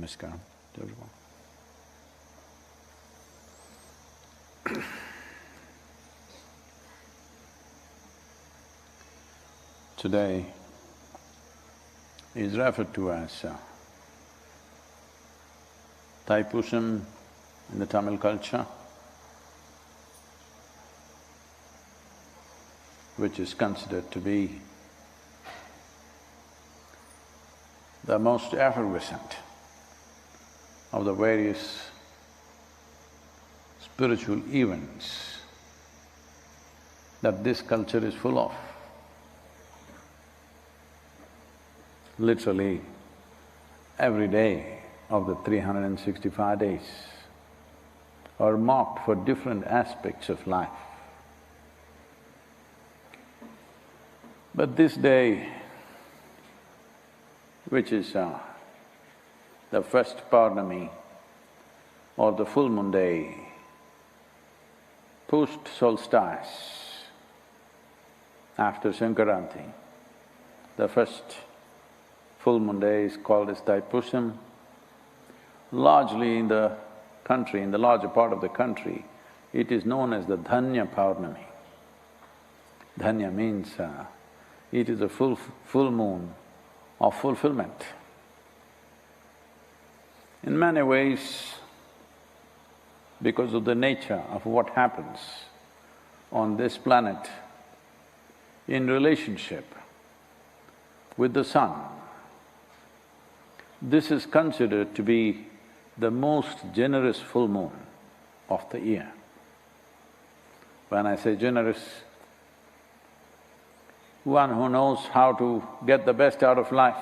Namaskaram to everyone. Today is referred to as Thaipoosam in the Tamil culture, which is considered to be the most effervescent of the various spiritual events that this culture is full of. Literally, every day of the 365 days are marked for different aspects of life. But this day, which is the first Purnami or the full moon day, post-solstice, after Sankaranti, the first full moon day is called as Thaipoosam. Largely in the country, in the larger part of the country, it is known as the Dhanya Purnami. Dhanya means it is a full moon of fulfillment. In many ways, because of the nature of what happens on this planet in relationship with the sun, this is considered to be the most generous full moon of the year. When I say generous, one who knows how to get the best out of life,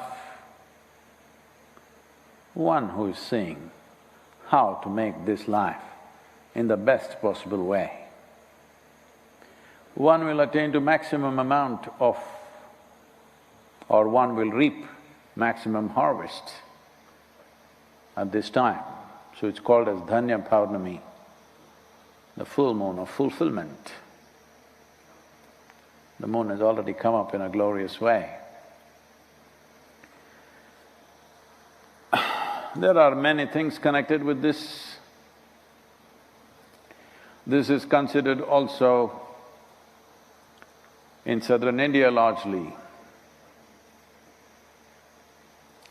one who is seeing how to make this life in the best possible way. One will attain to maximum amount of, or one will reap maximum harvest at this time. So it's called as Dhanya Purnami, the full moon of fulfillment. The moon has already come up in a glorious way. There are many things connected with this. This is considered also in southern India largely.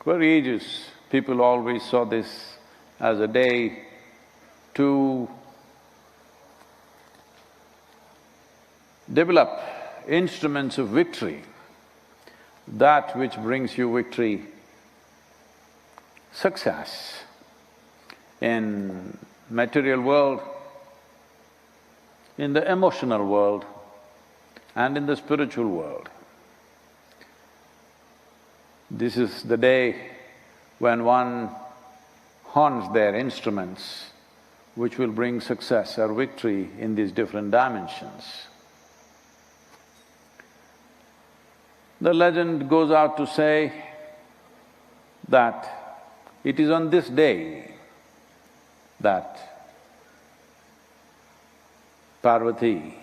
For ages, people always saw this as a day to develop instruments of victory, that which brings you victory, success in material world, in the emotional world and in the spiritual world. This is the day when one horns their instruments which will bring success or victory in these different dimensions. The legend goes out to say that it is on this day that Parvati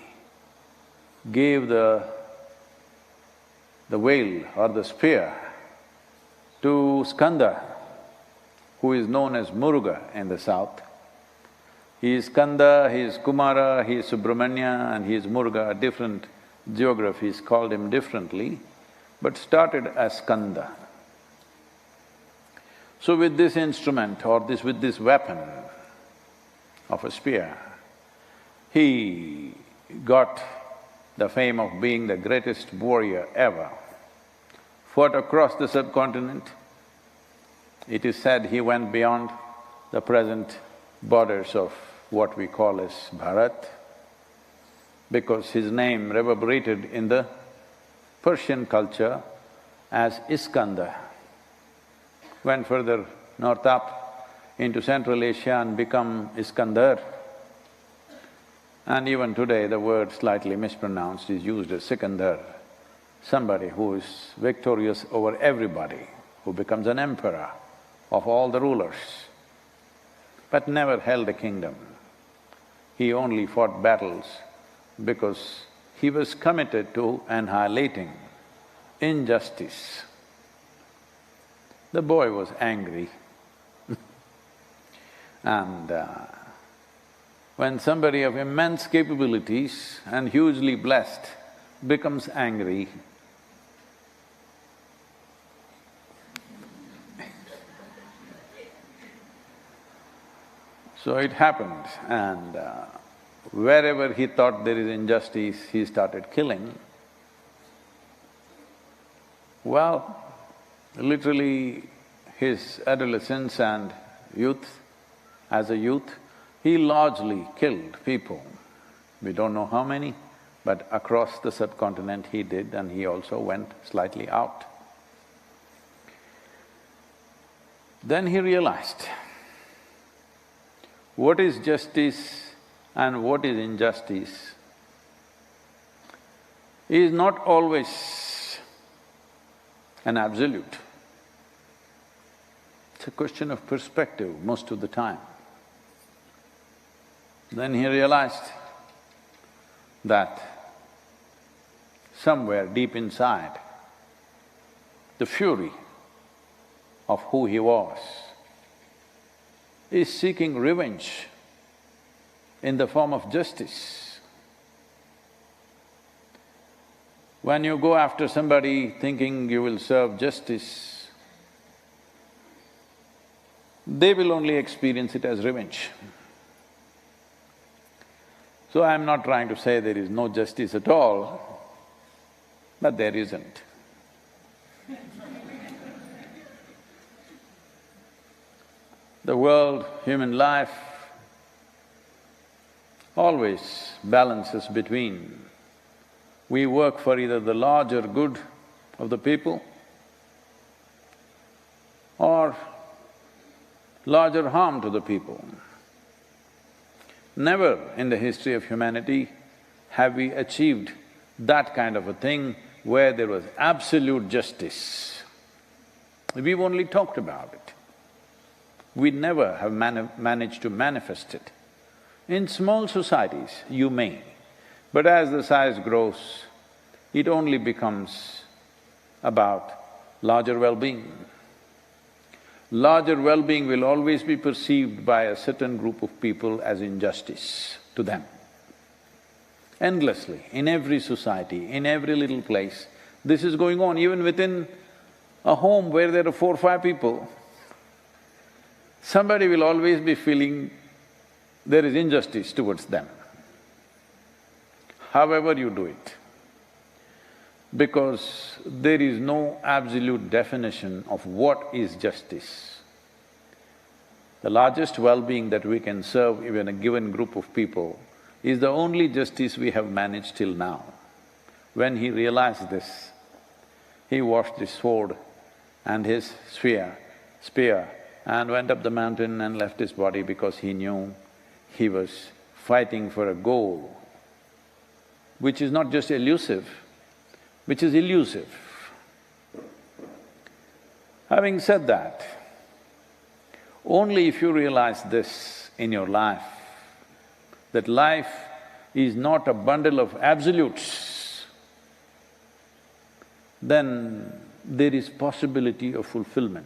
gave the veil or the spear to Skanda, who is known as Murugan in the south. He is Skanda, he is Kumara, he is Subramanya and he is Murugan. Different geographies called him differently, but started as Skanda. So with this instrument or with this weapon of a spear, he got the fame of being the greatest warrior ever. Fought across the subcontinent. It is said he went beyond the present borders of what we call as Bharat, because his name reverberated in the Persian culture as Iskandar. Went further north up into Central Asia and become Iskandar. And even today the word slightly mispronounced is used as Sikandar, somebody who is victorious over everybody, who becomes an emperor of all the rulers, but never held a kingdom. He only fought battles because he was committed to annihilating injustice. The boy was angry And when somebody of immense capabilities and hugely blessed becomes angry, so it happened, and wherever he thought there is injustice, he started killing. Well, literally his adolescence and youth, as a youth, he largely killed people. We don't know how many, but across the subcontinent he did, and he also went slightly out. Then he realized what is justice and what is injustice is not always an absolute. It's a question of perspective most of the time. Then he realized that somewhere deep inside, the fury of who he was is seeking revenge in the form of justice. When you go after somebody thinking you will serve justice, they will only experience it as revenge. So I'm not trying to say there is no justice at all, but there isn't. The world, human life, always balances between we work for either the larger good of the people or larger harm to the people. Never in the history of humanity have we achieved that kind of a thing where there was absolute justice. We've only talked about it. We never have managed to manifest it. In small societies, you may, but as the size grows, it only becomes about larger well-being. Larger well-being will always be perceived by a certain group of people as injustice to them. Endlessly, in every society, in every little place, this is going on. Even within a home where there are 4 or 5 people, somebody will always be feeling there is injustice towards them, however you do it. Because there is no absolute definition of what is justice. The largest well-being that we can serve even a given group of people is the only justice we have managed till now. When he realized this, he washed his sword and his spear and went up the mountain and left his body because he knew he was fighting for a goal which is not just elusive, which is elusive. Having said that, only if you realize this in your life, that life is not a bundle of absolutes, then there is possibility of fulfillment.